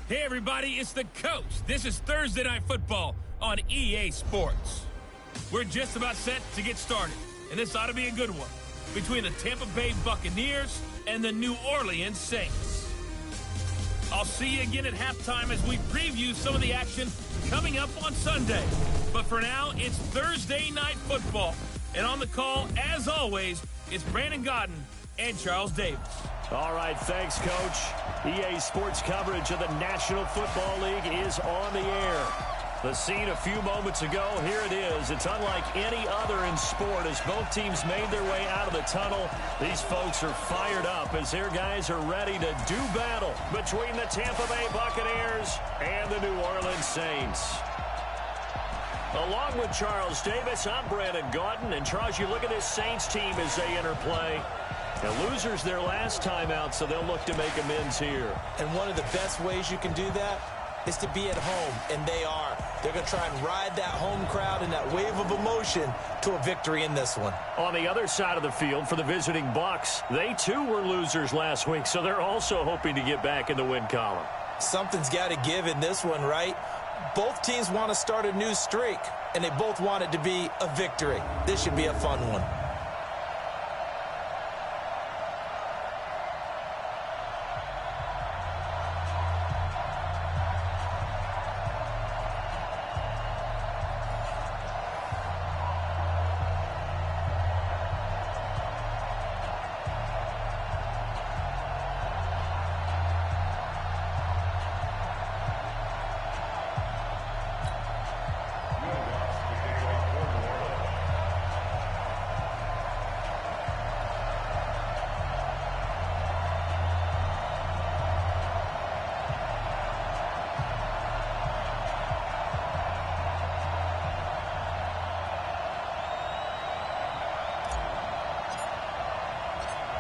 Hey everybody, it's the Coach. This is Thursday Night Football on EA Sports. We're just about set to get started, and this ought to be a good one, between the Tampa Bay Buccaneers and the New Orleans Saints. I'll see you again at halftime as we preview some of the action coming up on Sunday. But for now, it's Thursday Night Football, and on the call, as always, it's Brandon Godden and Charles Davis. All right, thanks, Coach. EA Sports coverage of the National Football League is on the air. The scene a few moments ago, here it is. It's unlike any other in sport as both teams made their way out of the tunnel. These folks are fired up as their guys are ready to do battle between the Tampa Bay Buccaneers and the New Orleans Saints. Along with Charles Davis, I'm Brandon Godden. And Charles, you look at this Saints team as they enter play. The losers their last time out, so they'll look to make amends here. And one of the best ways you can do that is to be at home, and they are. They're going to try and ride that home crowd and that wave of emotion to a victory in this one. On the other side of the field for the visiting Bucs, they too were losers last week, so they're also hoping to get back in the win column. Something's got to give in this one, right? Both teams want to start a new streak, and they both want it to be a victory. This should be a fun one.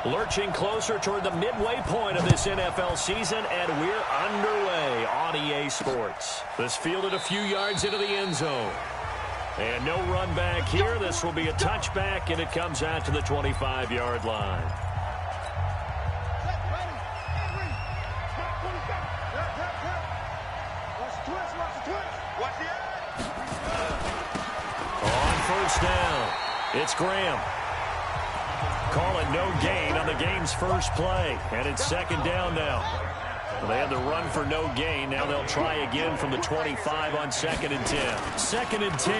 Lurching closer toward the midway point of this NFL season, and we're underway on EA Sports. This fielded a few yards into the end zone. And no run back here. This will be a touchback, and it comes out to the 25-yard line. On first down, it's Graham. Call it no gain on the game's first play, and it's second down now. Well, they had the run for no gain. Now they'll try again from the 25 on 2nd and 10. 2nd and 10.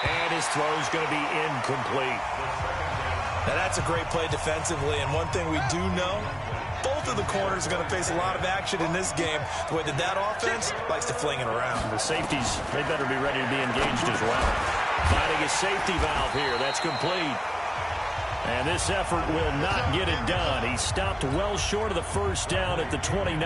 And his throw's going to be incomplete. Now that's a great play defensively, and one thing we do know, both of the corners are going to face a lot of action in this game. The way that offense likes to fling it around. The safeties, they better be ready to be engaged as well. Finding a safety valve here. That's complete. And this effort will not get it done. He stopped well short of the first down at the 29.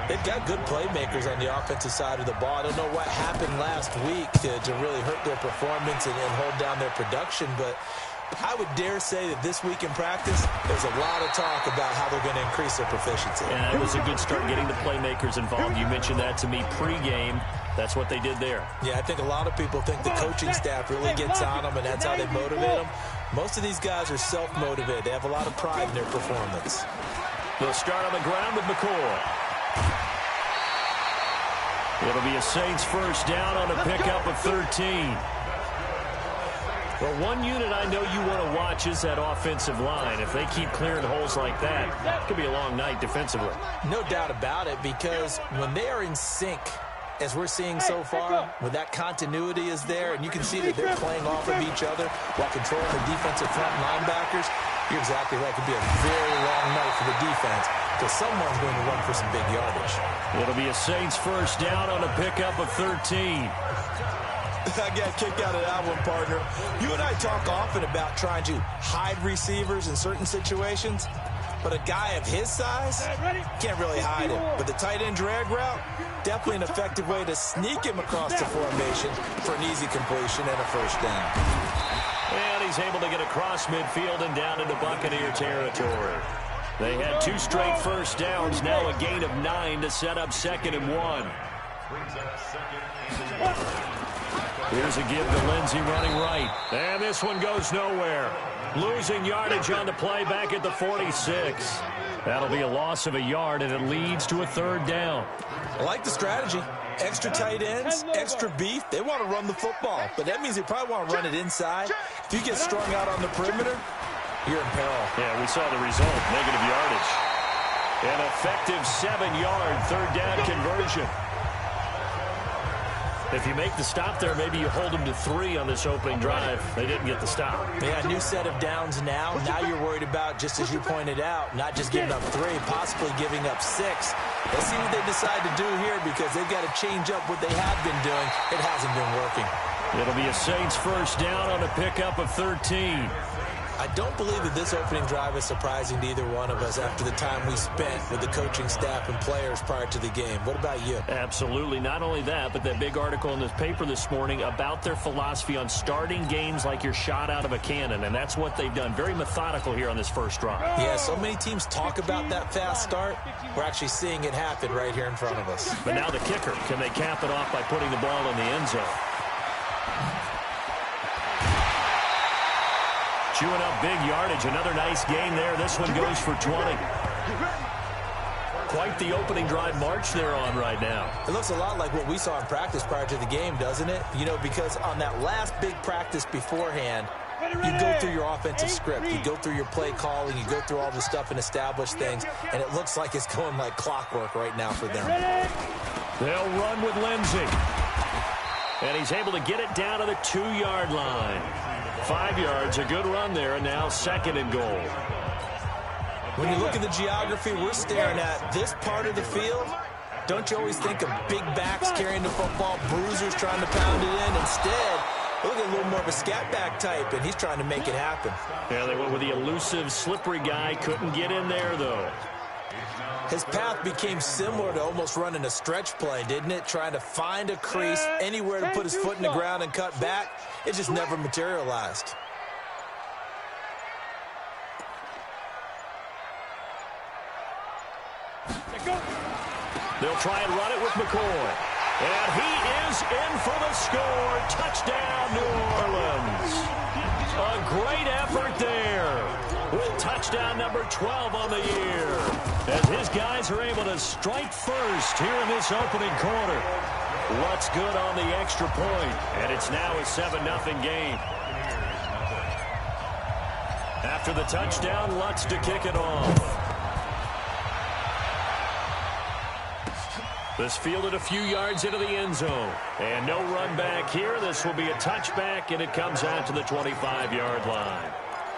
They've got good playmakers on the offensive side of the ball. I don't know what happened last week to really hurt their performance and hold down their production, but I would dare say that this week in practice, there's a lot of talk about how they're going to increase their proficiency. Yeah, it was a good start getting the playmakers involved. You mentioned that to me pregame. That's what they did there. Yeah, I think a lot of people think the coaching staff really gets on them, and that's how they motivate them. Most of these guys are self-motivated. They have a lot of pride in their performance. They'll start on the ground with McCoy. It'll be a Saints first down on a pickup of 13. Well, one unit I know you want to watch is that offensive line. If they keep clearing holes like that, it could be a long night defensively. No doubt about it, because when they are in sync, as we're seeing so far, when that continuity is there, and you can see that they're playing off of each other while controlling the defensive front linebackers, you're exactly right. It could be a very long night for the defense because someone's going to run for some big yardage. It'll be a Saints first down on a pickup of 13. I got kicked out of that one, partner. You and I talk often about trying to hide receivers in certain situations, but a guy of his size can't really hide him. But the tight end drag route, definitely an effective way to sneak him across the formation for an easy completion and a first down. And he's able to get across midfield and down into Buccaneer territory. They had 2 straight first downs, now a gain of 9 to set up 2nd and 1. Here's a give to Lindsey running right. And this one goes nowhere. Losing yardage on the play back at the 46. That'll be a loss of a yard, and it leads to a third down. I like the strategy. Extra tight ends, extra beef. They want to run the football, but that means they probably want to run it inside. If you get strung out on the perimeter, you're in peril. Yeah, we saw the result, negative yardage. An effective 7-yard third down conversion. If you make the stop there, maybe you hold them to 3 on this opening drive. They didn't get the stop. Yeah, new set of downs now. Now you're worried about, just as you pointed out, not just giving up 3, possibly giving up 6. Let's see what they decide to do here, because they've got to change up what they have been doing. It hasn't been working. It'll be a Saints first down on a pickup of 13. I don't believe that this opening drive is surprising to either one of us after the time we spent with the coaching staff and players prior to the game. What about you? Absolutely. Not only that, but that big article in this paper this morning about their philosophy on starting games like you're shot out of a cannon, and that's what they've done. Very methodical here on this first drive. Yeah, so many teams talk about that fast start. We're actually seeing it happen right here in front of us. But now the kicker. Can they cap it off by putting the ball in the end zone? Chewing up big yardage. Another nice gain there. This one goes for 20. Quite the opening drive march they're on right now. It looks a lot like what we saw in practice prior to the game, doesn't it? You know, because on that last big practice beforehand, you go through your offensive script. You go through your play calling. You go through all the stuff and establish things. And it looks like it's going like clockwork right now for them. They'll run with Lindsey. And he's able to get it down to the 2-yard line. 5 yards, a good run there, and now 2nd and goal. When you look at the geography, we're staring at this part of the field. Don't you always think of big backs carrying the football, bruisers trying to pound it in? Instead, look at a little more of a scat back type, and he's trying to make it happen. Yeah, they went with the elusive, slippery guy. Couldn't get in there, though. His path became similar to almost running a stretch play, didn't it? Trying to find a crease, anywhere to put his foot in the ground and cut back. It just never materialized. They'll try and run it with McCoy. And he is in for the score. Touchdown, New Orleans. A great effort there with touchdown number 12 on the year, as his guys are able to strike first here in this opening quarter. Lutz good on the extra point, and it's now a 7-0 game. After the touchdown, Lutz to kick it off. This fielded a few yards into the end zone. And no run back here. This will be a touchback, and it comes out to the 25-yard line.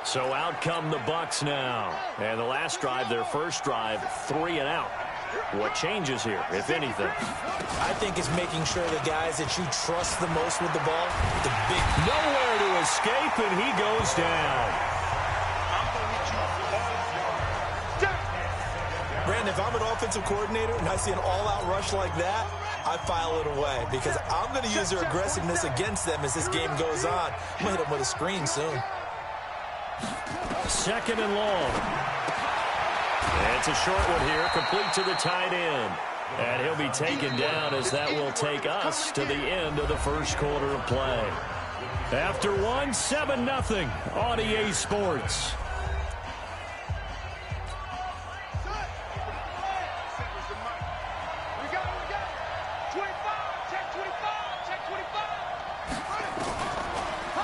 So out come the Bucs now. And the last drive, their first drive, 3 and out. What changes here, if anything? I think it's making sure the guys that you trust the most with the ball, the big... Nowhere to escape, and he goes down. Brandon, if I'm an offensive coordinator and I see an all-out rush like that, I file it away because I'm going to use their aggressiveness against them as this game goes on. I'm going to hit them with a screen soon. 2nd and long. And it's a short one here, complete to the tight end. And he'll be taken down as that will take us to the end of the first quarter of play. After 7-0 on EA Sports.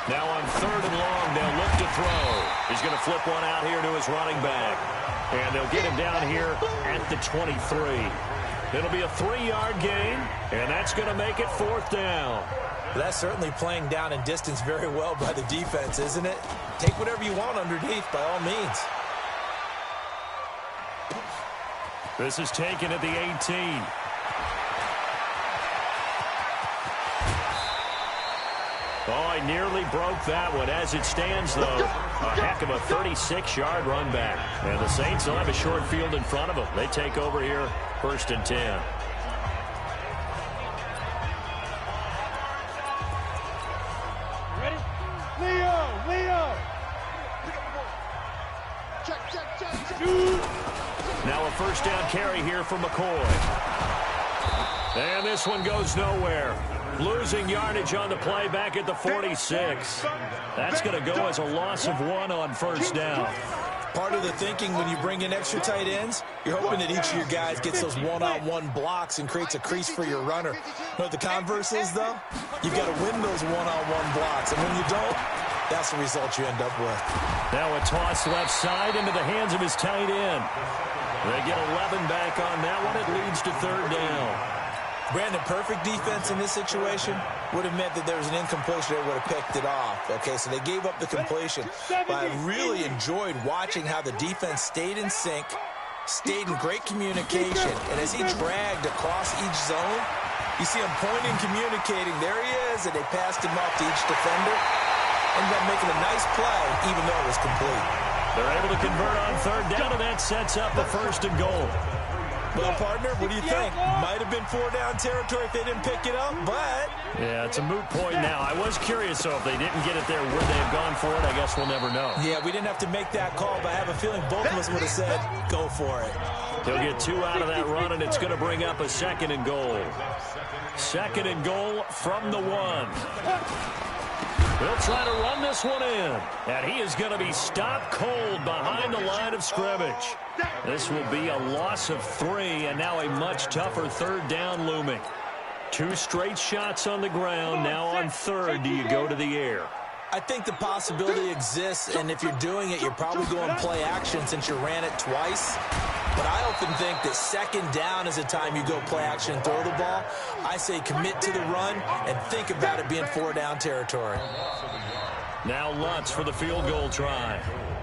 Now on 3rd and long, they'll look to throw. He's going to flip one out here to his running back. And they'll get him down here at the 23. It'll be a 3-yard gain, and that's going to make it 4th down. That's certainly playing down in distance very well by the defense, isn't it? Take whatever you want underneath, by all means. This is taken at the 18. Oh, he nearly broke that one. As it stands, though, a heck of a 36-yard run back. And the Saints will have a short field in front of them. They take over here, 1st and 10. Ready? Leo! Check. Now a first down carry here for McCoy. And this one goes nowhere. Losing yardage on the play back at the 46. That's going to go as a loss of 1 on 1st down. Part of the thinking when you bring in extra tight ends, you're hoping that each of your guys gets those one-on-one blocks and creates a crease for your runner. You know what the converse is, though? You've got to win those one-on-one blocks, and when you don't, that's the result you end up with. Now a toss left side into the hands of his tight end. They get 11 back on that one. It leads to third down. Brandon, perfect defense in this situation would have meant that there was an incompletion that would have picked it off. Okay, so they gave up the completion. But I really enjoyed watching how the defense stayed in sync, stayed in great communication, and as he dragged across each zone, you see him pointing, communicating. There he is, and they passed him off to each defender. Ended up making a nice play, even though it was complete. They're able to convert on third down, and that sets up a 1st and goal. Well, partner, what do you think? Might have been 4-down territory if they didn't pick it up, but... Yeah, it's a moot point now. I was curious, so if they didn't get it there, would they have gone for it? I guess we'll never know. Yeah, we didn't have to make that call, but I have a feeling both of us would have said, go for it. He'll get 2 out of that run, and it's going to bring up a 2nd and goal. 2nd and goal from the 1. He'll try to run this one in, and he is going to be stopped cold behind the line of scrimmage. This will be a loss of 3, and now a much tougher 3rd down looming. 2 straight shots on the ground. Now on 3rd, do you go to the air? I think the possibility exists, and if you're doing it, you're probably going play action since you ran it twice. But I often think that 2nd down is the time you go play action and throw the ball. I say commit to the run and think about it being 4-down territory. Now Lutz for the field goal try.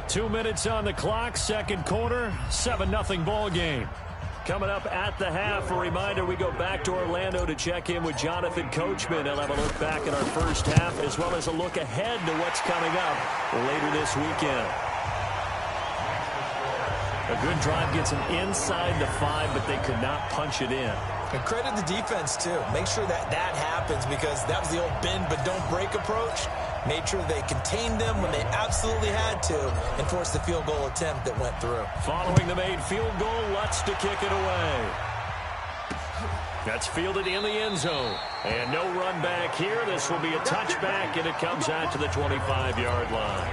2 minutes on the clock, 2nd quarter, 7-0 ball game. Coming up at the half, a reminder, we go back to Orlando to check in with Jonathan Coachman. He'll have a look back at our first half, as well as a look ahead to what's coming up later this weekend. A good drive gets them inside the 5, but they could not punch it in. And credit the defense, too. Make sure that that happens, because that was the old bend but don't break approach. Made sure they contained them when they absolutely had to and forced the field goal attempt that went through. Following the made field goal, Lutz to kick it away. That's fielded in the end zone. And no run back here. This will be a touchback, and it comes out to the 25-yard line.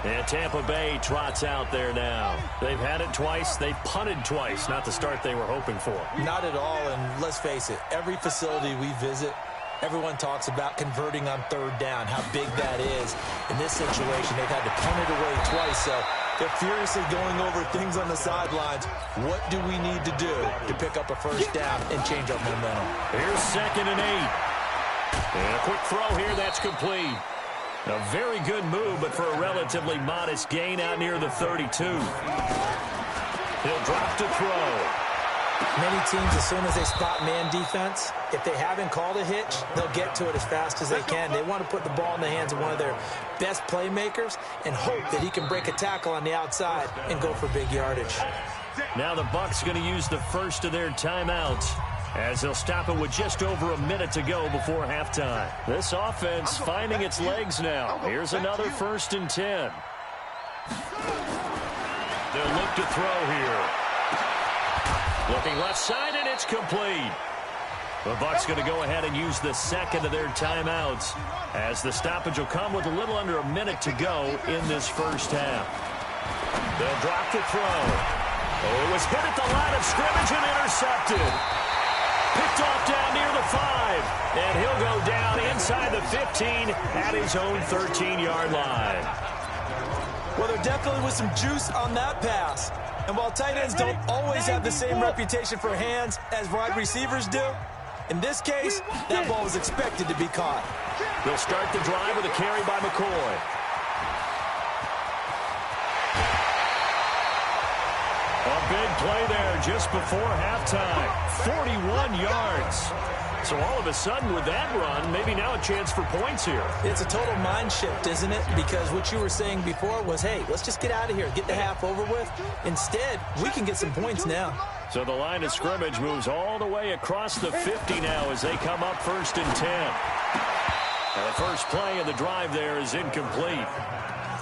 And Tampa Bay trots out there now. They've had it twice. They've punted twice. Not the start they were hoping for. Not at all, and let's face it, every facility we visit, everyone talks about converting on 3rd down, how big that is. In this situation, they've had to punt it away twice, so they're furiously going over things on the sidelines. What do we need to do to pick up a 1st down and change our momentum? Here's 2nd and 8. And a quick throw here, that's complete. A very good move, but for a relatively modest gain out near the 32. He'll drop to throw. Many teams, as soon as they spot man defense, if they haven't called a hitch, they'll get to it as fast as they can. They want to put the ball in the hands of one of their best playmakers and hope that he can break a tackle on the outside and go for big yardage. Now the Bucs going to use the first of their timeouts, as they'll stop it with just over a minute to go before halftime. This offense finding its legs now. Here's another 1st and 10. They'll look to throw here. Looking left side, and it's complete. The Bucs going to go ahead and use the 2nd of their timeouts, as the stoppage will come with a little under a minute to go in this first half. They'll drop to throw. Oh, it was hit at the line of scrimmage and intercepted. Picked off down near the 5, and he'll go down inside the 15 at his own 13-yard line. Well, there definitely was some juice on that pass. And while tight ends don't always have the same reputation for hands as wide receivers do, in this case, that ball was expected to be caught. They'll start the drive with a carry by McCoy. A big play there just before halftime. 41 yards. So all of a sudden with that run, maybe now a chance for points here. It's a total mind shift, isn't it? Because what you were saying before was, hey, let's just get out of here, get the half over with. Instead, we can get some points now. So the line of scrimmage moves all the way across the 50 now as they come up 1st and 10. And the first play of the drive there is incomplete.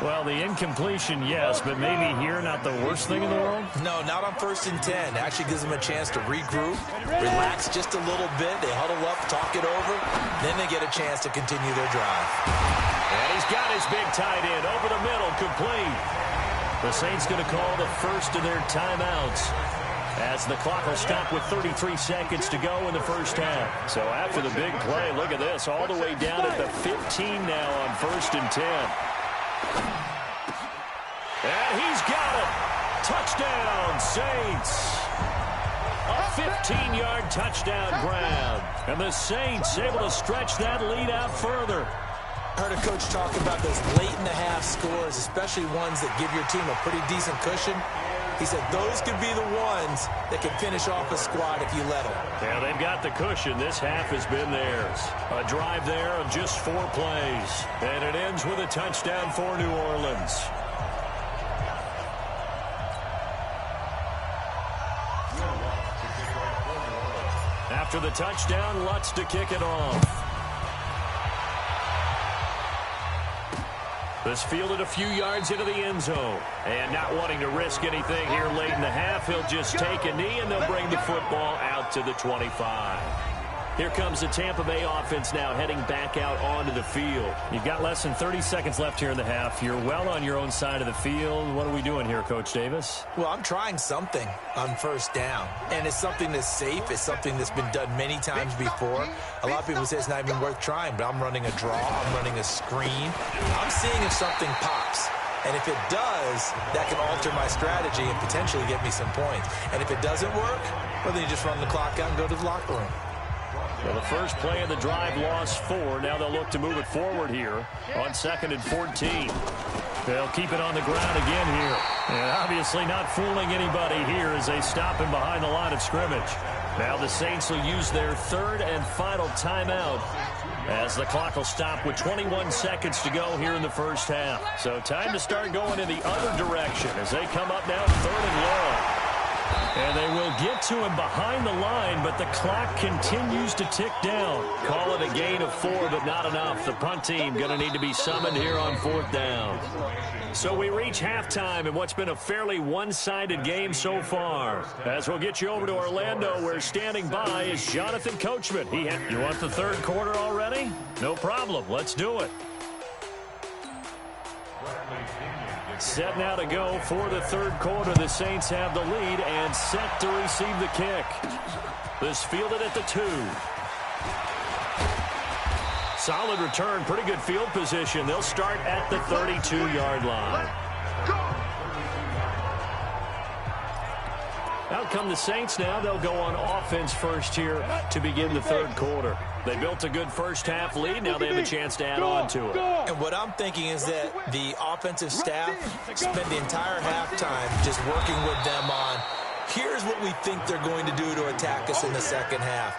Well, the incompletion, yes, but maybe here not the worst thing in the world? No, not on 1st and 10. Actually gives them a chance to regroup, relax just a little bit. They huddle up, talk it over. Then they get a chance to continue their drive. And he's got his big tight end over the middle, complete. The Saints going to call the first of their timeouts as the clock will stop with 33 seconds to go in the first half. So after the big play, look at this, all the way down at the 15 now on 1st and 10. And he's got it. Touchdown, Saints. A 15-yard touchdown grab. And the Saints able to stretch that lead out further. I heard a coach talk about those late-in-the-half scores, especially ones that give your team a pretty decent cushion. He said those could be the ones that can finish off a squad if you let them. Yeah, they've got the cushion. This half has been theirs. A drive there of just 4 plays. And it ends with a touchdown for New Orleans. After the touchdown, Lutz to kick it off. This fielded a few yards into the end zone. And not wanting to risk anything here late in the half, he'll just take a knee and they'll bring the football out to the 25. Here comes the Tampa Bay offense now heading back out onto the field. You've got less than 30 seconds left here in the half. You're well on your own side of the field. What are we doing here, Coach Davis? Well, I'm trying something on first down. And it's something that's safe. It's something that's been done many times before. A lot of people say it's not even worth trying, but I'm running a draw. I'm running a screen. I'm seeing if something pops. And if it does, that can alter my strategy and potentially get me some points. And if it doesn't work, well, then you just run the clock out and go to the locker room. Well, the first play of the drive lost 4. Now they'll look to move it forward here on 2nd and 14. They'll keep it on the ground again here. And obviously not fooling anybody here as they stop him behind the line of scrimmage. Now the Saints will use their 3rd and final timeout as the clock will stop with 21 seconds to go here in the first half. So time to start going in the other direction as they come up now 3rd and long. And they will get to him behind the line, but the clock continues to tick down. Call it a gain of 4, but not enough. The punt team going to need to be summoned here on 4th down. So we reach halftime in what's been a fairly one-sided game so far. As we'll get you over to Orlando, where standing by is Jonathan Coachman. You want the 3rd quarter already? No problem. Let's do it. Set now to go for the 3rd quarter. The Saints have the lead and set to receive the kick. This fielded at the 2. Solid return, pretty good field position. They'll start at the 32-yard line. Out come the Saints now. They'll go on offense first here to begin the 3rd quarter. They built a good first half lead. Now they have a chance to add on to it. And what I'm thinking is that the offensive staff spent the entire halftime just working with them on, here's what we think they're going to do to attack us in the second half.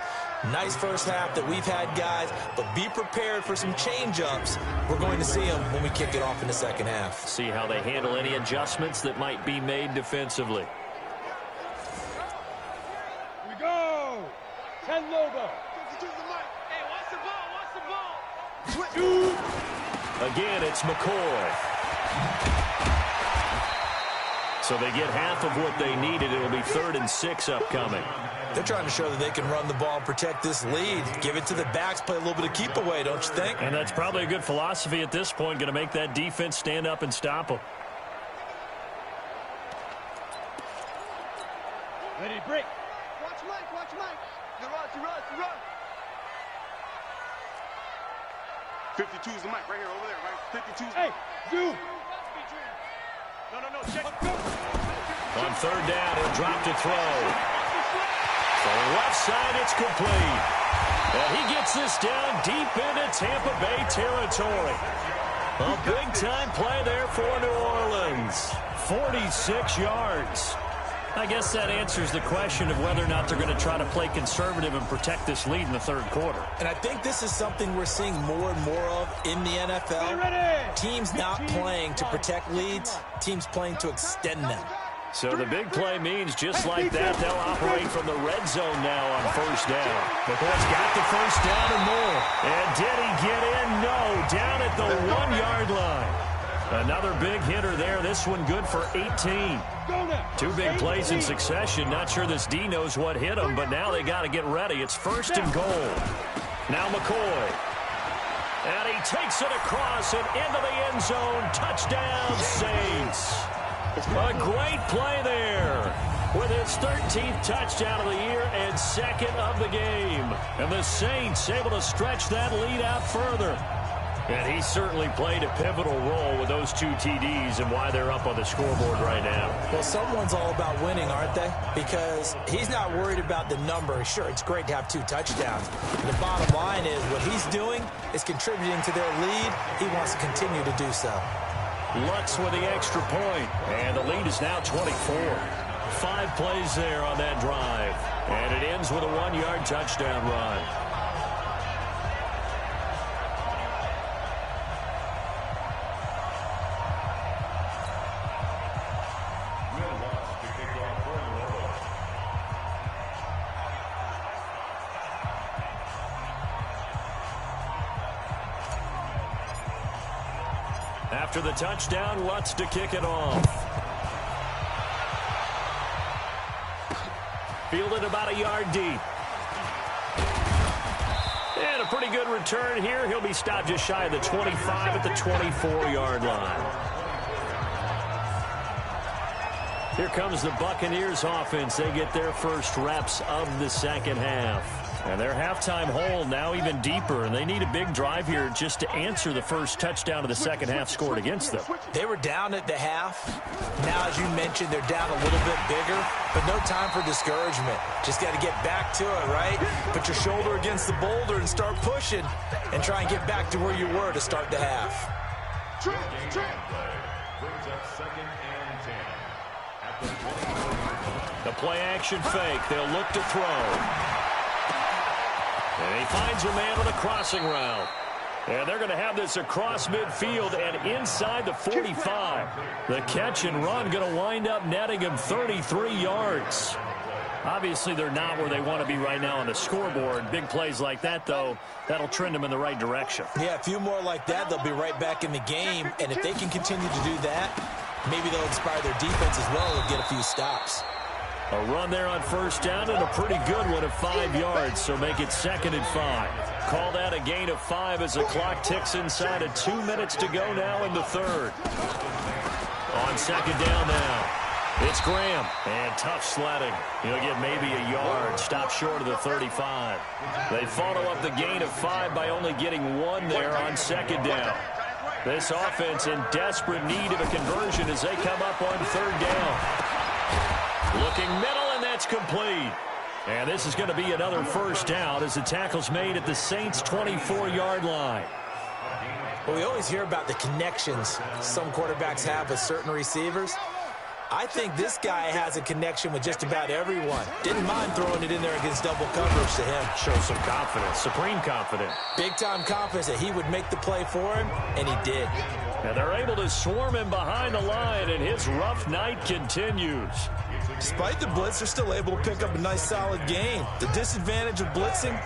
Nice first half that we've had, guys, but be prepared for some change-ups. We're going to see them when we kick it off in the second half. See how they handle any adjustments that might be made defensively. We go. 10 Lobo. Again, it's McCoy. So they get half of what they needed. It'll be 3rd and 6 upcoming. They're trying to show that they can run the ball and protect this lead. Give it to the backs, play a little bit of keep away, don't you think? And that's probably a good philosophy at this point, going to make that defense stand up and stop them. Ready, break. Watch Mike, watch Mike. You run. 52's the mic right here, over there, right? 52's. Hey, you. No, check. On 3rd down, he'll drop to throw. For the left side, it's complete. And he gets this down deep into Tampa Bay territory. A big-time play there for New Orleans. 46 yards. I guess that answers the question of whether or not they're going to try to play conservative and protect this lead in the 3rd quarter. And I think this is something we're seeing more and more of in the NFL. Teams not playing to protect leads, teams playing to extend them. So the big play means just like that, they'll operate from the red zone now on 1st down. McCoy's got the 1st down and more. And did he get in? No, down at the 1-yard line. Another big hitter there. This one good for 18. 2 big plays in succession. Not sure this D knows what hit him, but now they got to get ready. It's 1st and goal. Now McCoy. And he takes it across and into the end zone. Touchdown, Saints. A great play there with his 13th touchdown of the year and second of the game. And the Saints able to stretch that lead out further. And he certainly played a pivotal role with those 2 TDs and why they're up on the scoreboard right now. Well, someone's all about winning, aren't they? Because he's not worried about the number. Sure, it's great to have 2 touchdowns. The bottom line is what he's doing is contributing to their lead. He wants to continue to do so. Lutz with the extra point, and the lead is now 24. 5 plays there on that drive, and it ends with a 1-yard touchdown run. After the touchdown, Lutz to kick it off. Fielded about a yard deep. And a pretty good return here. He'll be stopped just shy of the 25 at the 24-yard line. Here comes the Buccaneers offense. They get their first reps of the second half. And their halftime hole now even deeper, and they need a big drive here just to answer the first touchdown of the second half scored against them. They were down at the half. Now, as you mentioned, they're down a little bit bigger, but no time for discouragement. Just got to get back to it, right? Put your shoulder against the boulder and start pushing and try and get back to where you were to start the half. The play action fake. They'll look to throw. And he finds a man on the crossing route. And they're going to have this across midfield and inside the 45. The catch and run going to wind up netting him 33 yards. Obviously, they're not where they want to be right now on the scoreboard. Big plays like that, though, that'll trend them in the right direction. Yeah, a few more like that, they'll be right back in the game. And if they can continue to do that, maybe they'll inspire their defense as well and get a few stops. A run there on first down and a pretty good one of 5 yards, so make it 2nd and 5. Call that a gain of 5 as the clock ticks inside of 2 minutes to go now in the third. On second down now, it's Graham, and tough sledding. He'll get maybe a yard, stop short of the 35. They follow up the gain of 5 by only getting 1 there on second down. This offense in desperate need of a conversion as they come up on third down. Looking middle, and that's complete. And this is going to be another first down as the tackle's made at the Saints' 24-yard line. Well, we always hear about the connections some quarterbacks have with certain receivers. I think this guy has a connection with just about everyone. Didn't mind throwing it in there against double coverage to him. Shows some confidence, supreme confidence. Big-time confidence that he would make the play for him, and he did. And they're able to swarm him behind the line, and his rough night continues. Despite the blitz, they're still able to pick up a nice, solid gain. The disadvantage of blitzing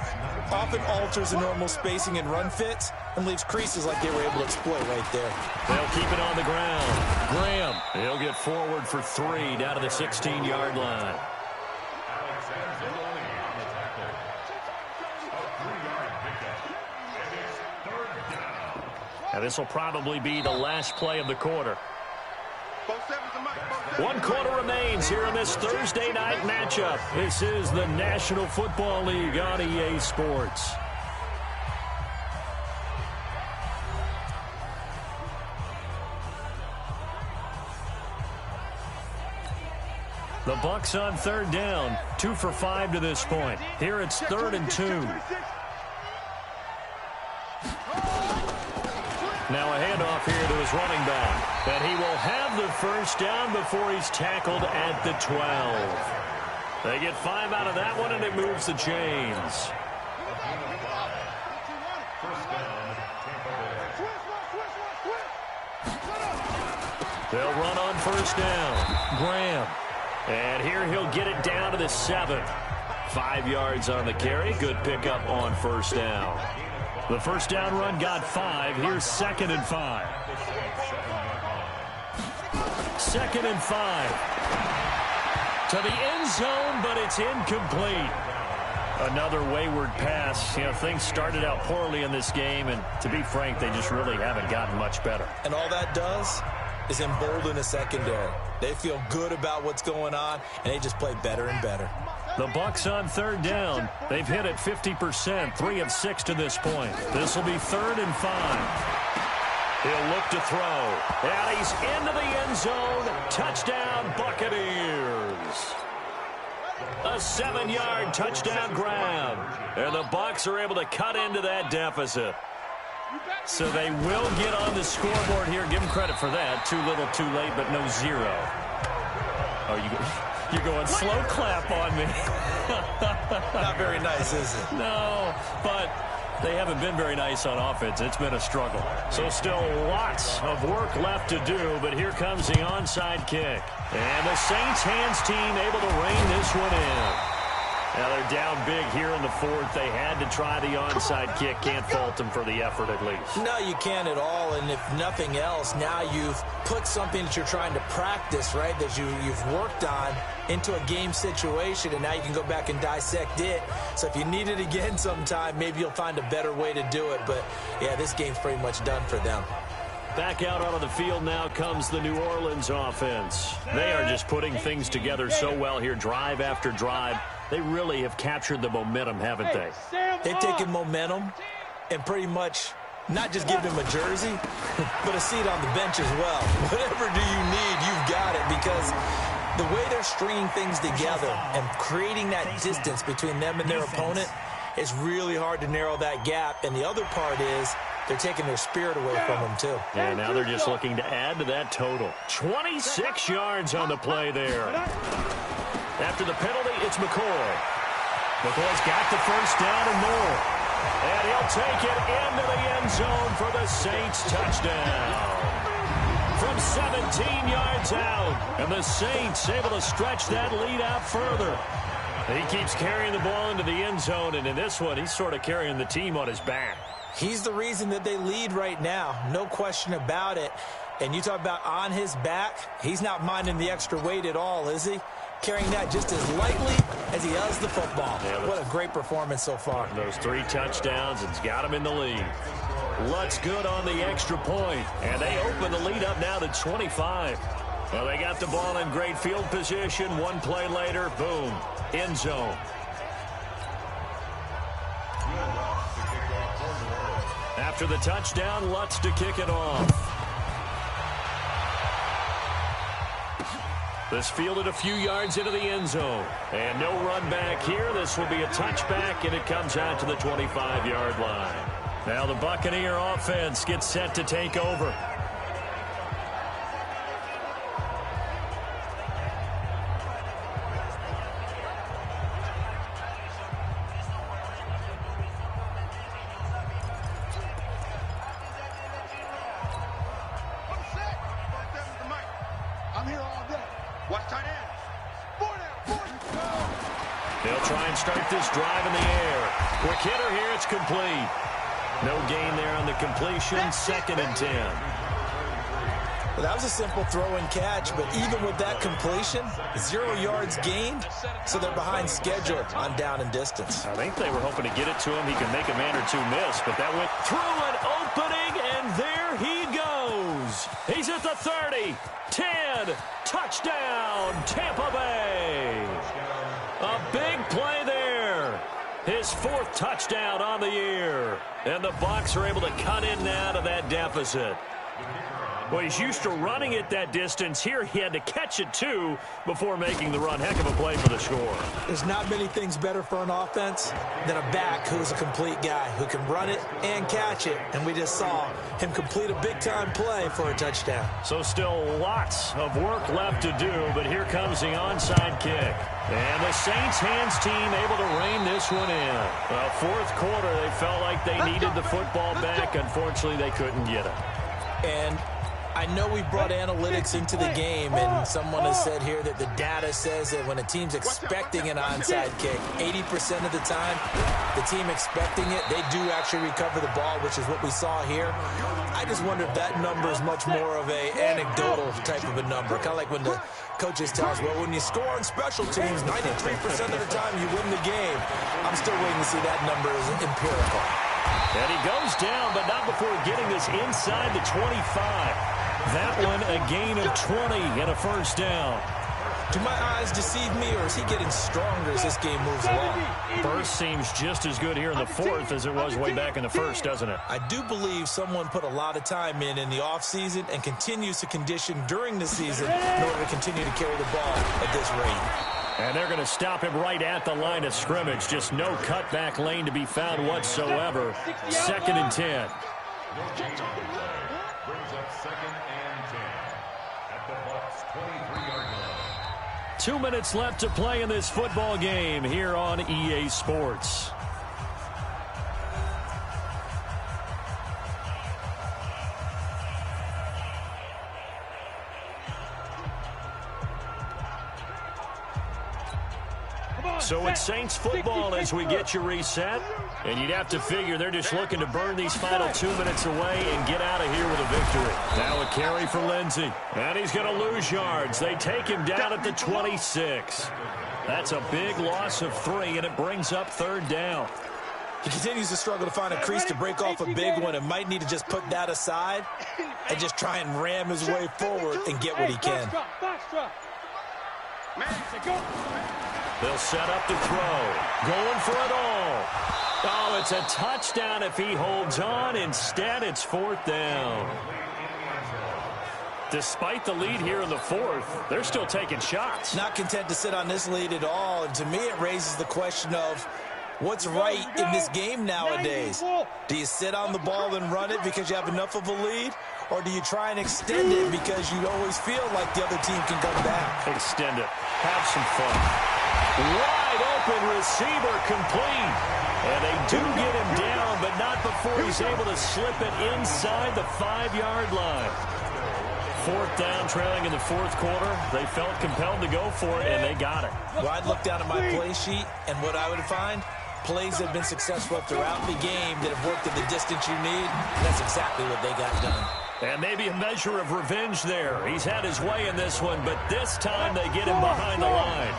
often alters the normal spacing and run fits and leaves creases like they were able to exploit right there. They'll keep it on the ground. Graham, he'll get forward for 3 down to the 16-yard line. And this will probably be the last play of the quarter. 1 quarter remains here in this Thursday night matchup. This is the National Football League on EA Sports. The Bucs on third down, 2 for 5 to this point. Here it's 3rd and 2. Now a handoff here to his running back. And he will have the first down before he's tackled at the 12. They get 5 out of that one, and it moves the chains. They'll run on first down. Graham. And here he'll get it down to the 7. 5 yards on the carry. Good pickup on first down. The first down run got 5. Here's 2nd and 5. 2nd and 5. To the end zone, but it's incomplete. Another wayward pass. You know, things started out poorly in this game, and to be frank, they just really haven't gotten much better. And all that does, is embolden the secondary. They feel good about what's going on, and they just play better and better. The Bucs on third down. They've hit it 50%, 3 of 6 to this point. This will be 3rd and 5. He'll look to throw. And he's into the end zone. Touchdown, Buccaneers. A 7-yard touchdown grab. And the Bucs are able to cut into that deficit. So they will get on the scoreboard here. Give them credit for that. Too little, too late, but no 0. Oh, you're going slow clap on me. Not very nice, is it? No, but they haven't been very nice on offense. It's been a struggle. So still lots of work left to do, but here comes the onside kick. And the Saints hands team able to rein this one in. Now they're down big here in the 4th. They had to try the onside kick. Can't fault them for the effort at least. No, you can't at all. And if nothing else, now you've put something that you're trying to practice, right, that you've worked on into a game situation, and now you can go back and dissect it. So if you need it again sometime, maybe you'll find a better way to do it. But, yeah, this game's pretty much done for them. Back out onto the field now comes the New Orleans offense. They are just putting things together so well here, drive after drive. They really have captured the momentum, haven't they? They've taken momentum and pretty much not just given him a jersey, but a seat on the bench as well. Whatever do you need, you've got it, because the way they're stringing things together and creating that distance between them and their opponent, it's really hard to narrow that gap. And the other part is they're taking their spirit away from them, too. Yeah, now they're just looking to add to that total. 26 yards on the play there. After the penalty, it's McCoy. McCoy's got the first down and more. And he'll take it into the end zone for the Saints touchdown. From 17 yards out. And the Saints able to stretch that lead out further. He keeps carrying the ball into the end zone, and in this one, he's sort of carrying the team on his back. He's the reason that they lead right now. No question about it. And you talk about on his back, he's not minding the extra weight at all, is he? Carrying that just as lightly as he does the football. Yeah, what a great performance so far. Those 3 touchdowns, it's got him in the lead. Looks good on the extra point. And they open the lead up now to 25. Well, they got the ball in great field position. One play later, boom, end zone. After the touchdown, Lutz to kick it off. This fielded a few yards into the end zone. And no run back here. This will be a touchback, and it comes out to the 25-yard line. Now the Buccaneer offense gets set to take over. They'll try and start this drive in the air. Quick hitter here, it's complete. No gain there on the completion, 2nd and 10. Well, that was a simple throw and catch, but even with that completion, 0 yards gained, so they're behind schedule on down and distance. I think they were hoping to get it to him. He could make a man or two miss, but that went through an opening, and there he goes. He's at the 30, 10, touchdown, Tampa Bay. A big play there. His 4th touchdown on the year. And the Bucs are able to cut in now to that deficit. Well, he's used to running it that distance. Here he had to catch it, too, before making the run. Heck of a play for the score. There's not many things better for an offense than a back who's a complete guy, who can run it and catch it. And we just saw him complete a big-time play for a touchdown. So still lots of work left to do, but here comes the onside kick. And the Saints hands team able to rein this one in. Well, 4th quarter, they felt like they needed the football back. Unfortunately, they couldn't get it. And I know we brought analytics into the game, and someone has said here that the data says that when a team's expecting an onside kick, 80% of the time, the team expecting it, they do actually recover the ball, which is what we saw here. I just wonder if that number is much more of a anecdotal type of a number, kind of like when the coaches tell us, well, when you score on special teams, 93% of the time you win the game. I'm still waiting to see that number as empirical. And he goes down, but not before getting this inside the 25. That one a gain of 20 and a first down. Do my eyes deceive me, or is he getting stronger as this game moves along? First seems just as good here in the fourth as it was way back in the first, doesn't it? I do believe someone put a lot of time in the offseason and continues to condition during the season in order to continue to carry the ball at this rate. And they're going to stop him right at the line of scrimmage. Just no cutback lane to be found whatsoever. 2nd and 10. Brings up 2nd and 10 at the Bucs 23-yard line. 2 minutes left to play in this football game here on EA Sports. So it's Saints football as we get you reset. And you'd have to figure they're just looking to burn these final 2 minutes away and get out of here with a victory. Now a carry for Lindsey. And he's going to lose yards. They take him down at the 26. That's a big loss of 3, and it brings up 3rd down. He continues to struggle to find a crease to break off a big one and might need to just put that aside and just try and ram his way forward and get what he can. They'll set up the throw. Going for it all. Oh, it's a touchdown if he holds on. Instead, it's 4th down. Despite the lead here in the fourth, they're still taking shots. Not content to sit on this lead at all. And to me, it raises the question of what's right in this game nowadays. Do you sit on the ball and run it because you have enough of a lead? Or do you try and extend it because you always feel like the other team can come back? Extend it. Have some fun. Wide open receiver complete. And they do get him down, but not before he's able to slip it inside the 5-yard line. 4th down, trailing in the fourth quarter. They felt compelled to go for it, and they got it. Well, I'd look down at my play sheet, and what I would find, plays that have been successful throughout the game that have worked at the distance you need. That's exactly what they got done. And maybe a measure of revenge there. He's had his way in this one, but this time they get him behind the line.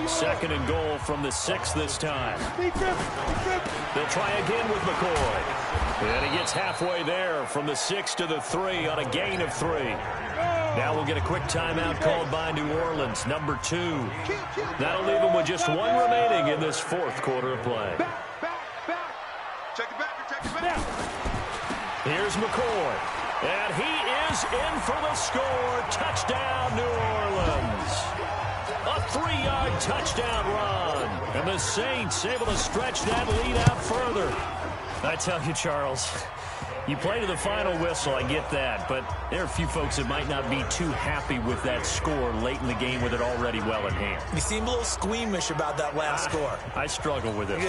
2nd and goal from the 6 this time. They'll try again with McCoy. And he gets halfway there from the 6 to the 3 on a gain of 3. Now we'll get a quick timeout called by New Orleans, number 2. That'll leave them with just 1 remaining in this fourth quarter of play. Check it back. Here's McCoy. And he is in for the score. Touchdown, New Orleans. A 3-yard touchdown run. And the Saints able to stretch that lead out further. I tell you, Charles, you play to the final whistle, I get that, but there are a few folks that might not be too happy with that score late in the game with it already well in hand. You seem a little squeamish about that last score. I struggle with it.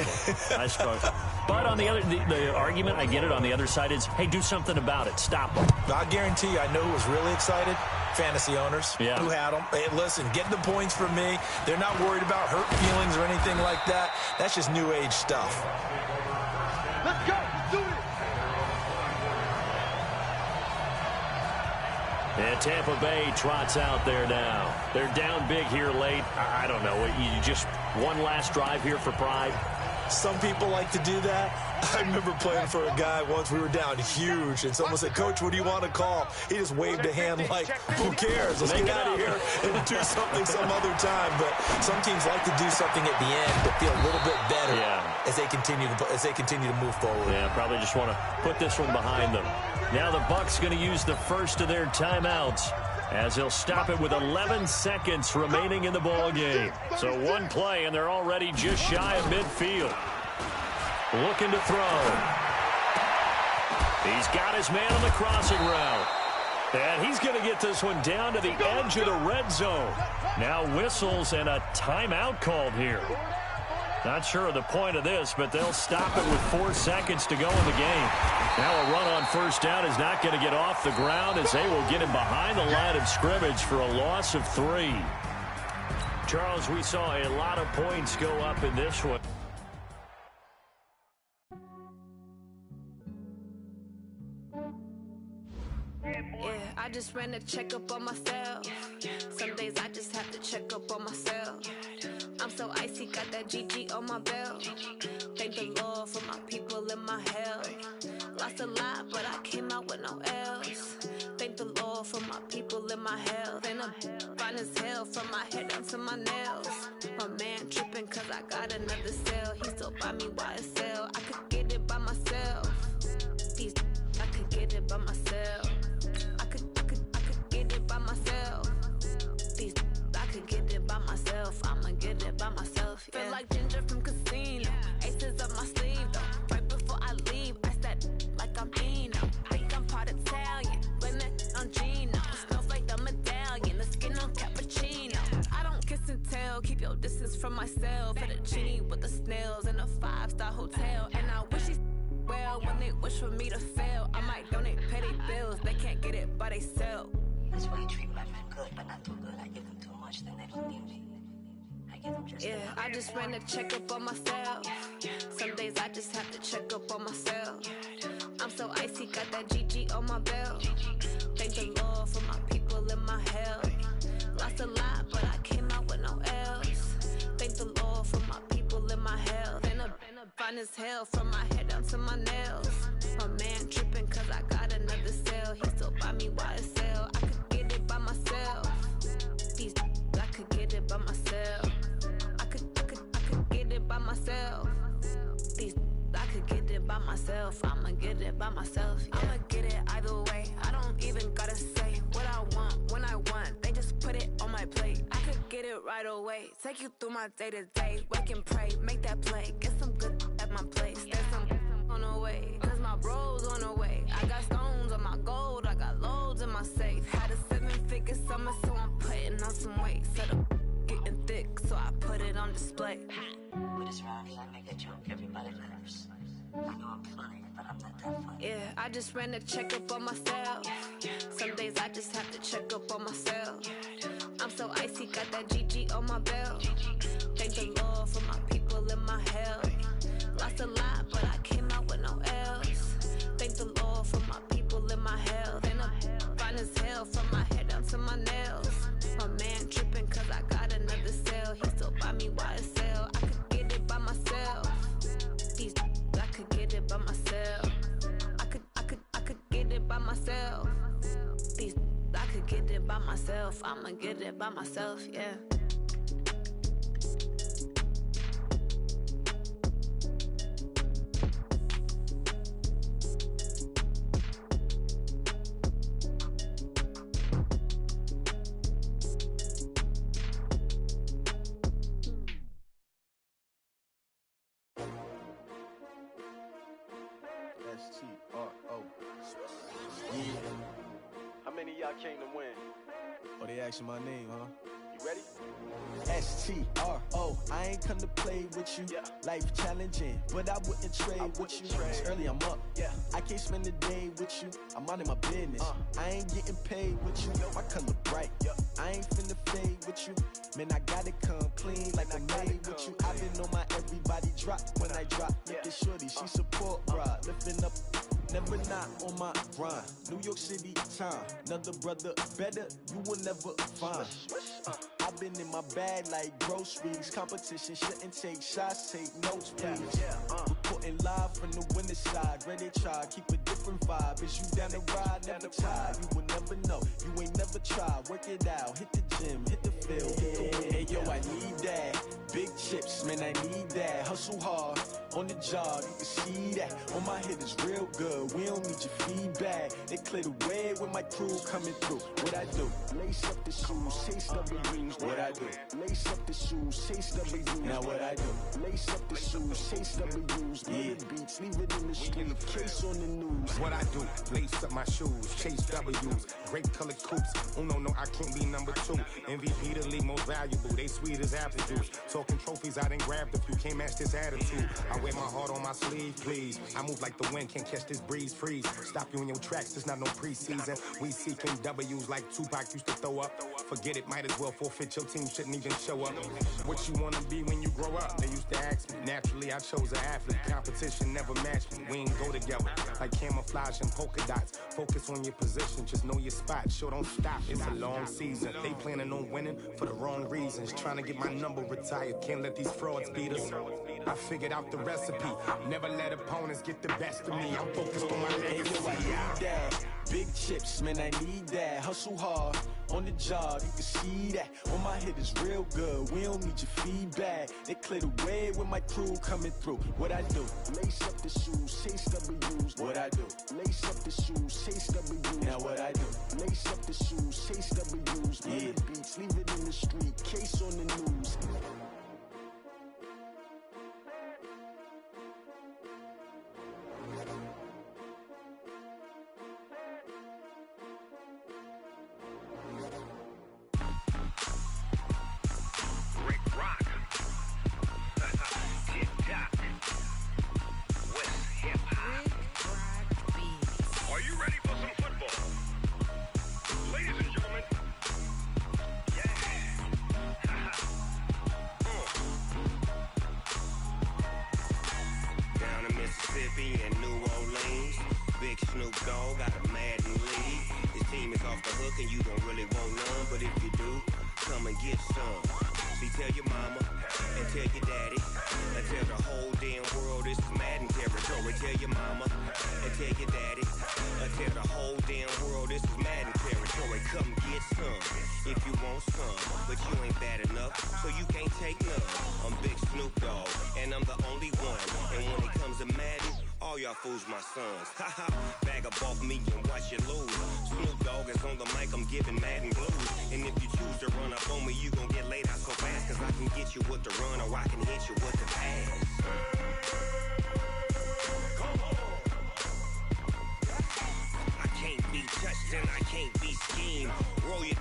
I struggle. But on the other, the argument, I get it, on the other side is, hey, do something about it. Stop them. I guarantee you, I know who was really excited. Fantasy owners who had them. Hey, listen, get the points from me. They're not worried about hurt feelings or anything like that. That's just new age stuff. Let's go. Let's do it. And Tampa Bay trots out there now. They're down big here late. I don't know. You just one last drive here for pride. Some people like to do that. I remember playing for a guy once. We were down huge, and someone said, "Coach, what do you want to call?" He just waved a hand like, "Who cares? Let's get out of here and do something some other time." But some teams like to do something at the end to feel a little bit better as they continue to move forward. Yeah, probably just want to put this one behind them. Now the Bucs going to use the first of their timeouts, as they'll stop it with 11 seconds remaining in the ball game. So one play, and they're already just shy of midfield. Looking to throw. He's got his man on the crossing route. And he's going to get this one down to the edge of the red zone. Now whistles and a timeout called here. Not sure of the point of this, but they'll stop it with 4 seconds to go in the game. Now a run on first down is not going to get off the ground, as they will get him behind the line of scrimmage for a loss of 3. Charles, we saw a lot of points go up in this one. I just ran a checkup on myself. Some days I just have to check up on myself. I'm so icy, got that GG on my belt. Thank the Lord for my people and my health. Lost a lot, but I came out with no else. Thank the Lord for my people in my hell. Then I'm fine as hell from my head down to my nails. My man tripping cause I got another cell. He still buy me YSL. I could get it by myself. These I could get it by myself. I could get it by myself. These I could get it by myself. I'ma get it by myself. Yeah. Feel like Ginger from Casino. Aces up my sleeve though. Right before I leave, I said like I'm Eno. Think I'm part Italian. Blame that on Gino. Smells like the medallion. The skin on cappuccino. I don't kiss and tell. Keep your distance from myself. Fettuccine with the snails in a 5-star hotel. And I wish he's well when they wish for me to fail. I might donate petty bills. They can't get it by themselves. That's why you treat my friend good, but not too good. I give them too much, then they don't need me. I give them just enough. I just ran a checkup on myself. Some days I just have to check up on myself. I'm so icy, got that GG on my belt. Thank the Lord for my people in my hell. Lost a lot, but I came out with no L's. Thank the Lord for my people in my hell. Then I'm fine as hell from my head down to my nails. My man tripping cause I got another cell. He still buy me YSL. I could get it by myself. These I could get it by myself. I could get it by myself. These I could get it by myself. I'ma get it by myself. Yeah. I'ma get it either way. I don't even gotta say what I want when I want. They just put it on my plate. I could get it right away. Take you through my day to day. Wake and pray, make that play. Get some good at my place. There's some on the way. Cause my bro's on the way. I got stones on my gold. I got loads in my safe. Had a 7-figure summer, so I'm putting on some weight. Set up getting thick, so I put it on display. With this round, I make a joke. Everybody laughs. I know I'm funny, but I'm not that funny. Yeah, I just ran a checkup on myself. Some days I just have to check up on myself. I'm so icy, got that GG on my belt. Thank the Lord for my people in my hell. Lost a lot, but I came out with no L's. Thank the Lord for my people in my hell. Then I'm fine as hell from my head down to my nails. My man tripping cause I got another cell. He still buy me YSL. I could get it by myself. These I could get it by myself. I could get it by myself. These I could get it by myself. I'ma get it by myself, yeah. S-T-R-O. Yeah. How many of y'all came to win? Oh, they asking my name, huh? You ready? S-T-R-O. I ain't come to play with you. Yeah. Life challenging, but I wouldn't trade with you. It's early, I'm up. Yeah. I can't spend the day with you. I'm minding my business. I ain't getting paid with you. My color bright. I ain't finna fade with you. Man, I gotta come clean like I'm made with you. I've been on my everybody drop when I drop. Look at shorty, she support ride. Lifting up, never not on my grind. New York City time. Another brother better, you will never find. I've been in my bag like groceries. Competition shouldn't take shots, take notes, please. Reporting live from the winning side. Ready to try, keep a different vibe. Is you down the ride, never tired. You will never know, you ain't never tried. Work it out, hit the gym, hit the field, hit the win. Hey yo, I need that. Big chips, man, I need that. Hustle hard, on the job, you can see that. On my head is real good, we don't need your feedback. They clear the way with my crew coming through. What I do? Lace up the shoes, chase W's. What I do? Lace up the shoes, chase W's. Now what I do? Lace up the shoes, chase W's. Yeah. Beats, leave it in the street, case on the news. What I do? Lace up my shoes, chase W's. Great colored coops. Oh no, I can't be number 2. MVP the league most valuable. They sweet as apple juice. Talking trophies, I done grabbed a few. Can't match this attitude. I wear my heart on my sleeve, please. I move like the wind, can't catch this breeze, freeze. Stop you in your tracks, it's not no preseason. We seeking W's like Tupac used to throw up. Forget it, might as well forfeit. Your team shouldn't even show up. What you wanna be when you grow up? They used to ask me. Naturally, I chose an athlete. Competition never matched me. We ain't go together like camouflage and polka dots. Focus on your position, just know your spot. Sure, don't stop. It's a long season. They planning on winning for the wrong reasons. Trying to get my number retired. Can't let these frauds beat us. I figured out the recipe. Never let opponents get the best of me. I'm focused on my legacy. Big chips, man, I need that. Hustle hard on the job, you can see that. On my head is real good, we don't need your feedback. They clear the way with my crew coming through. What I do? Lace up the shoes, chase W's. What I do? Lace up the shoes, chase W's. Now what I do? Lace up the shoes, chase W's. Yeah. The beats, leave it in the street, case on the news. Fools my sons. Haha, bag up off me and watch you lose. Snoop Dogg is on the mic, I'm giving Madden blues. And if you choose to run up on me, you gon' get laid out so fast. Cause I can get you with the run or I can hit you with the pass. Come on. I can't be touched and I can't be schemed. Roll you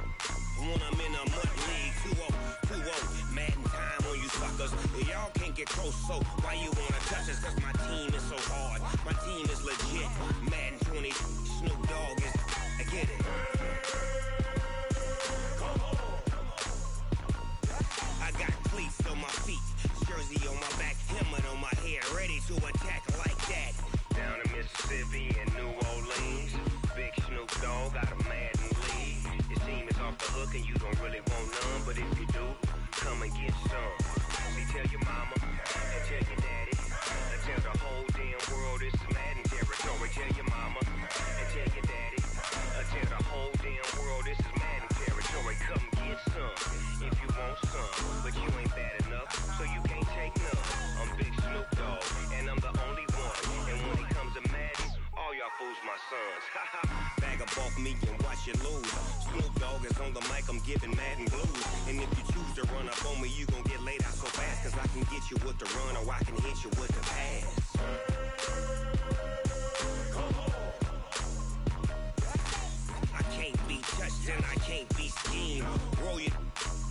when I'm in a mud league. 2-0, Madden time on you suckers. Y'all can't get close, so why you wanna touch us? Cause my team is so hard. My team is legit. Madden 20, Snoop Dogg is. I get it. Come on. I got cleats on my feet, jersey on my back, helmet on my head, ready to attack like that. Down in Mississippi and New Orleans, big Snoop Dogg got a Madden league. Your team is off the hook and you don't really want none, but if you do, come and get some. See, tell your mama and tell your daddy. Tell the whole damn world this is Madden territory. Tell your mama and tell your daddy. Tell the whole damn world this is Madden territory. Come get some if you want some, but you ain't bad enough, so you can't take none. I'm Big Snoop Dogg, and I'm the only one. And when it comes to Madden, all y'all fools my sons. Bag up off me and watch you lose. Snoop Dogg is on the mic, I'm giving Madden blues. And if you choose to run up on me, you gon' get laid out so fast. Cause I can get you with the run or I can hit you with the pass. Come on. I can't be touched and I can't be schemed. Roll you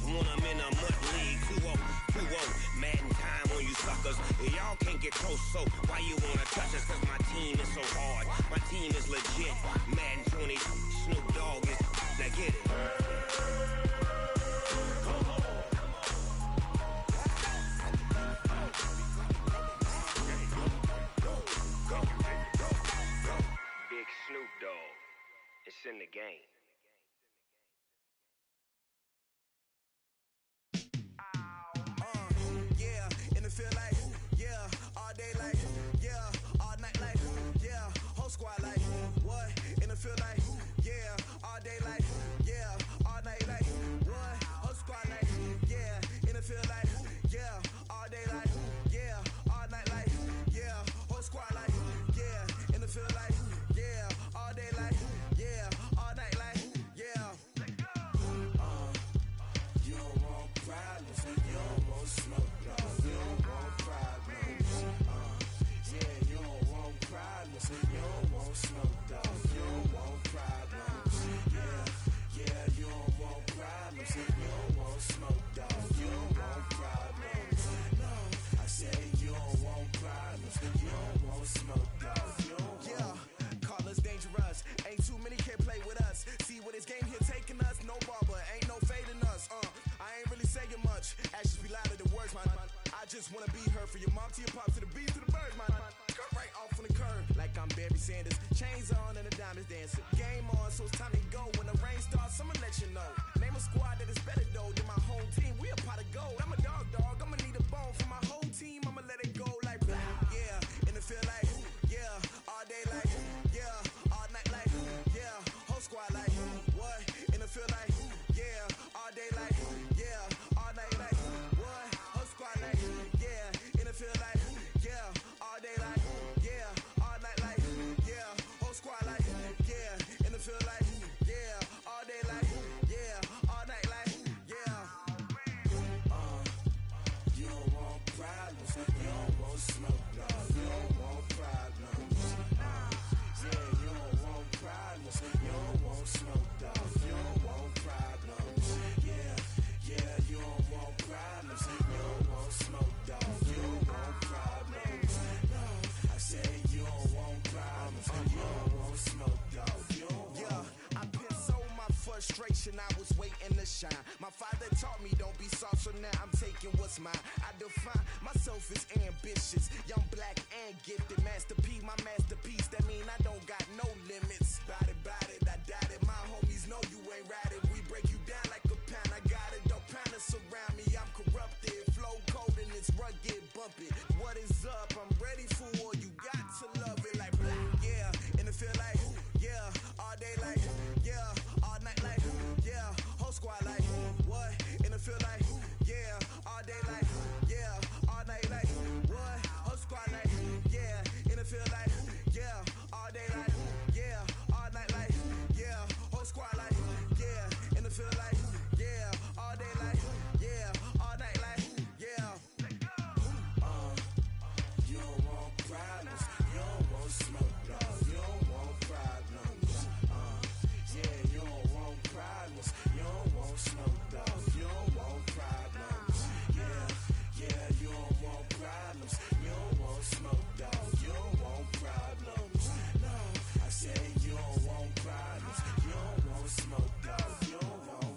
when I'm in a mud league. 2-0, Madden time on you suckers. Y'all can't get close, so why you wanna touch us? Cause my team is so hard. My team is legit. Madden 20, Snoop Dogg is. Now get it. Big Snoop Dogg. It's in the game. Yeah, and it feel like, yeah, all day like, yeah, all night like, yeah, whole squad like, what? And it feel like, yeah, all day like, yeah, all night like, what? Whole squad like, yeah, and it feel like, yeah, all day like, yeah, all night like, yeah, whole squad like, yeah, and it feel like, yeah, all day like, yeah, all night like, yeah. You don't want problems, you don't want smoke, dog. You don't want problems. Yeah, you don't want problems, you don't want smoke, dog. You don't want problems. Yeah, you don't want problems, you don't want smoke, dog. You don't want problems. No, I said you don't want problems, you don't want smoke, dog. You don't want. Call us dangerous. Ain't too many can play with us. See what this game here taking us. No barber, ain't no fading us. I ain't really saying much. Actions be louder than words, man. I just wanna be heard for your mom to your pop to the beat to the birds, man. Cut right off on the curb like I'm Barry Sanders. Chains on and the diamonds dancing. Game on, so it's time to go. When the rain starts, I'ma let you know. Name a squad that is better though than my home team. We a pot of gold. I'm a dog. I'ma need a bone for my whole team. I'ma let it go like blah. Yeah, and it feel like, yeah, all day like, yeah, all night like, yeah, want smoke, dog. You don't want problems. Yeah, you don't want problems. You don't want smoke, dog. You don't want problems. Yeah, you don't want problems. You don't want smoke, dog. You don't want problems. No, I said you don't want problems. You don't want smoke, dog. You don't want. Yeah, I pissed so my frustration. I was waiting to shine. My father taught me don't be soft, so now I'm taking what's mine. I define myself as ambitious, young, black, and gifted. Master P, my masterpiece. That mean I don't got no limits. Bout it, I doubt it. My homies know you ain't ratted. We break you down like a pound. I got it, don't pound to surround me. I'm corrupted, flow cold and it's rugged, bumpy. What is up? I'm ready for war. You got to love it like black, yeah. And it feel like, yeah, all day like, yeah, all night like, yeah, whole squad like, what? And it feel like, yeah, all day like, yeah, all night like, what? Whole squad like, yeah, and it feel like, yeah, all day like, yeah, all night like, yeah, whole squad like, yeah, and it feel like, yeah, all day like, yeah, all night like, yeah. You don't want problems, you don't want smoke, dog. You don't want problems. Yeah, you don't want problems, you don't want smoke, dog. You don't want problems. Yeah, you don't want problems, you don't want smoke, dog. You don't want problems. No, I said you don't want problems, you don't want smoke, dog. You don't want.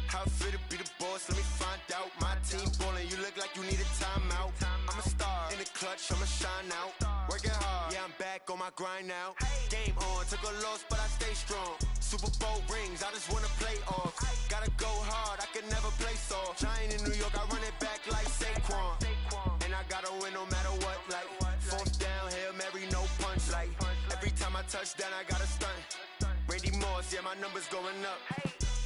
How fit to be the boss? Let me find out. My team ballin', you look like you need a timeout. I'm a star in the clutch, I'ma shine out. Working hard, yeah, I'm back on my grind now. Game on, took a loss, but I stay strong. Super Bowl rings, I just wanna play off. Gotta go hard, I can never play soft. Giant in New York, I run it back like Saquon. And I gotta win no matter what, like fourth down, Hail Mary, no punch. Like every time I touch down, I gotta stunt. Randy Moss, yeah, my numbers going up.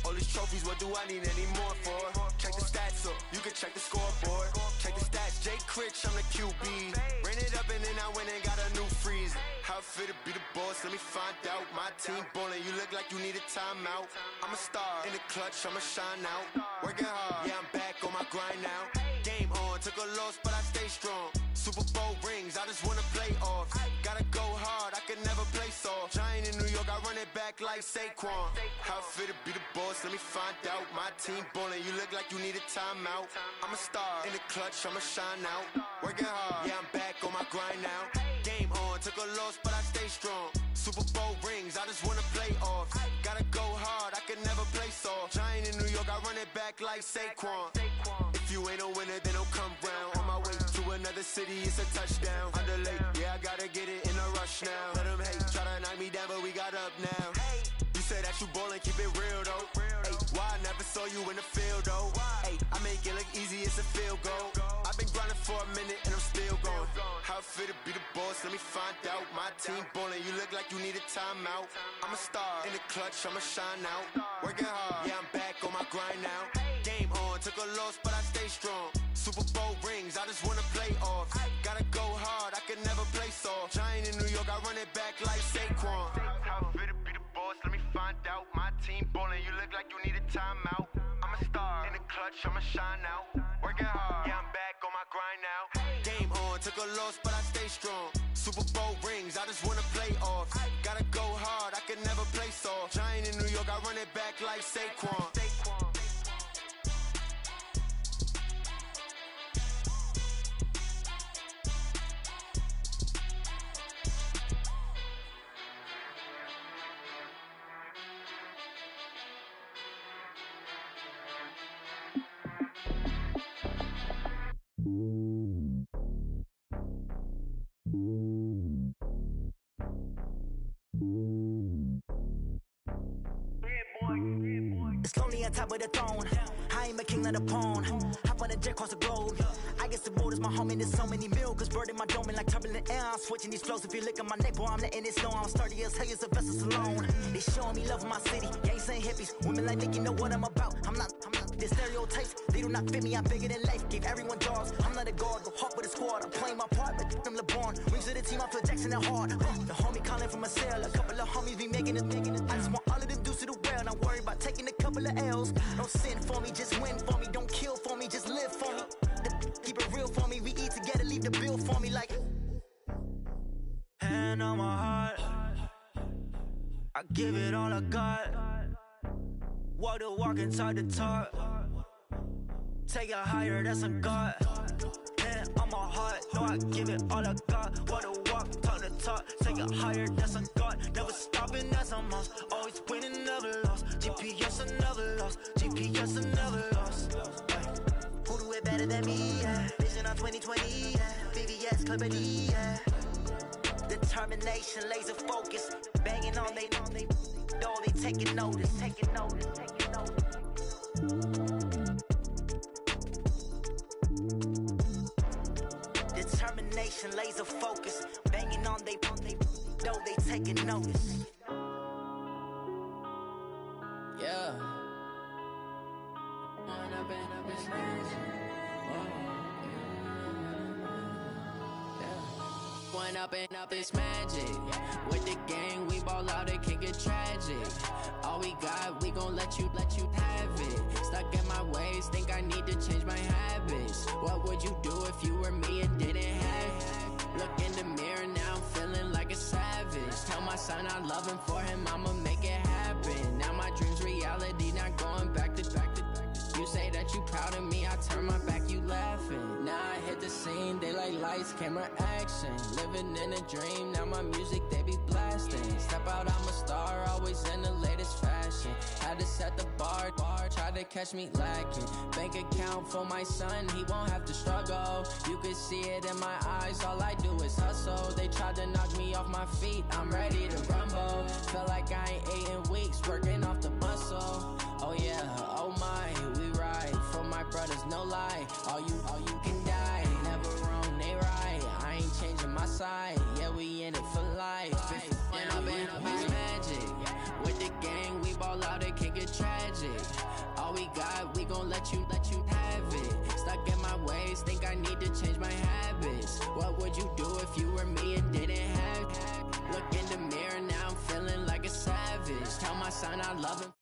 All these trophies, what do I need any more for? Check the stats up, you can check the scoreboard. Check the stats, Jay Critch, I'm the QB. Ran it up and then I went and got a new freeze. How fit to be the boss, let me find out. My team ballin', you look like you need a timeout. I'm a star in the clutch, I'ma shine out. Working hard, yeah, I'm back on my grind now. Game on, took a loss, but I stay strong. Super Bowl rings, I just wanna play off. Gotta go hard, I can never play soft. Giant in New York, I run it back like Saquon. How fit to be the boss, let me find out. My team ballin', you look like you need a timeout. I'm a star in the clutch, I'ma shine out. Working hard, yeah, I'm back on my grind now. Game on, took a loss, but I stay strong. Super Bowl rings, I just wanna play off. Gotta go hard, I can never play soft. Giant in New York, I run it back like Saquon. If you ain't a winner, then don't come round. On my way to another city, it's a touchdown. Underlay, yeah, I gotta get it in a rush now. Let them hate, try to knock me down, but we got up now. You said that you ballin', keep it real though. Ay, why I never saw you in the field though? Ay, I make it look easy, it's a field goal. I've been grinding for a minute and I'm still going. How fit to be the boss, let me find out. My team ballin', you look like you need a timeout. I'm a star in the clutch, I'ma shine out. Working hard, yeah, I'm back on my grind now. Game on, took a loss, but I stay strong. Super Bowl rings, I just wanna play off. Gotta go hard, I can never play soft. Giant in New York, I run it back like Saquon. How fit to be the boss, let me find out. My team ballin', you look like you need a timeout. I'm a star in the clutch, I'ma shine out. Working hard, yeah, I'm back on my grind now. Game on, took a loss, but I stay strong. Super Bowl rings, I just wanna play off. Gotta go hard, I can never play soft. Giant in New York, I run it back like Saquon. It's lonely on top of the throne. I ain't a king of the pawn. Hop on a jet across the globe. I guess the world is my home and there's so many milk. Bird in my dome and like turbulent air. I'm switching these flows. If you look at my neck, boy, I'm letting it slow. I'm sturdy as hell as a vessel alone. They showing me love in my city. Gangs and hippies. Women like Nick, you know what I'm about. I'm not. The stereotypes, they do not fit me. I'm bigger than life. Gave everyone jobs. I'm not a guard, but hawk with a squad. I'm playing my part, but I'm LeBron. Rings of the team, I feel Jackson and hard. The homie calling from a cell. A couple of homies be making it. I just want all of them dudes to do well. Not worry about taking a couple of L's. Don't sin for me, just win for me. Don't kill for me, just live for me. Keep it real for me. We eat together, leave the bill for me like. Hand on my heart, I give it all I got. Walk the walk and talk the talk. Take it higher, that's a God. Hand on my heart, no, I give it all I got. Walk the walk, talk the talk. Take it higher, that's a God. Never stopping, that's a must. Always winning, never lost. GPS, I never lost. GPS, I never lost. Who do it better than me? Yeah. Vision on 2020. Yeah. VVS, Clarity. Yeah. Determination, laser focus. Banging on they door, they taking notice. Taking notice, taking notice. Determination, laser focus. Banging on they door, they taking notice. Yeah. Going up and up, it's magic. With the gang, we ball out, it can get tragic. All we got, we gon' let you have it. Stuck in my ways, think I need to change my habits. What would you do if you were me and didn't have it? Look in the mirror, now I'm feeling like a savage. Tell my son I love him, for him I'ma make it happen. Now my dream's reality, not going back to. You say that you proud of me, I turn my back, you laughing. Now I hit the scene, they like lights, camera, action. Living in a dream, now my music, they be blasting. Step out, I'm a star, always in the latest fashion. Had to set the bar, try to catch me lacking. Bank account for my son, he won't have to struggle. You can see it in my eyes, all I do is hustle. They tried to knock me off my feet, I'm ready to rumble. Feel like I ain't ate in weeks, working off the muscle. Oh yeah, oh my, we ride for my brothers, no lie. All you can die, never wrong, they right. I ain't changing my side, yeah, we in it for life. When up and up, it's magic. With the gang, we ball out, it can get tragic. All we got, we gon' let you have it. Stuck in my ways, think I need to change my habits. What would you do if you were me and didn't have it? Look in the mirror, now I'm feeling like a savage. Tell my son I love him.